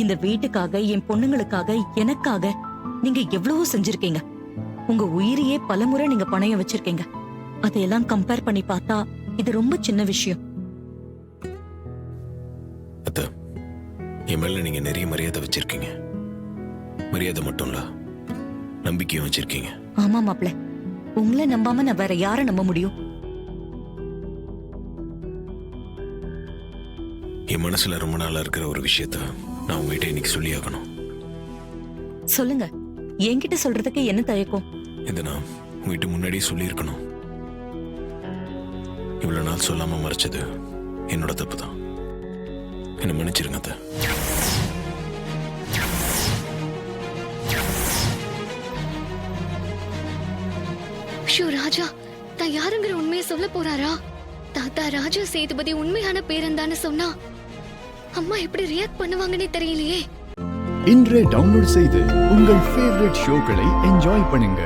இந்த வீட்டுக்காக, என் பொண்ணுங்களுக்காக, எனக்காக நீங்க எவ்வளவோ செஞ்சிருக்கீங்க. உங்க உயிரையே பலமுறை நீங்க பணையம் வச்சிருக்கீங்க. அதையெல்லாம் கம்பேர் பண்ணி பார்த்தா இது ரொம்ப சின்ன விஷயம். அத்த, என் மேல நீங்க நிறைய மரியாதை வச்சிருக்கீங்க. மரியாதை மட்டும் இல்ல, நம்பிக்கையும் வச்சிருக்கீங்க. ஆமா மாப்ள, உங்களை நம்பாம நான் வேற யார நம்ப முடியும்? என் மனசுல ரொம்ப நாளா இருக்கிற ஒரு விஷயத்த நான் உங்ககிட்ட இன்னைக்கு சொல்லி ஆகணும். சொல்லுங்க. என்கிட்ட சொல்றதுக்கு என்ன தயக்கம்? இதை நான் உங்ககிட்ட முன்னாடியே சொல்லியிருக்கணும். இவ்வளவு நாள் சொல்லாம மறைச்சது என்னோட தப்பு தான். என்ன மன்னிச்சிருங்க அத்தை. ராஜா தான் யாருங்கிற உண்மையை சொல்ல போறாரா? தாத்தா ராஜா சேதுபதி உண்மையான பேரன் சொன்னா அம்மா எப்படி ரியாக்ட் பண்ணுவாங்கன்னே தெரியலையே. இன்றே டவுன்லோட் செய்து உங்கள் ஃபேவரட் ஷோக்களை என்ஜாய் பண்ணுங்க.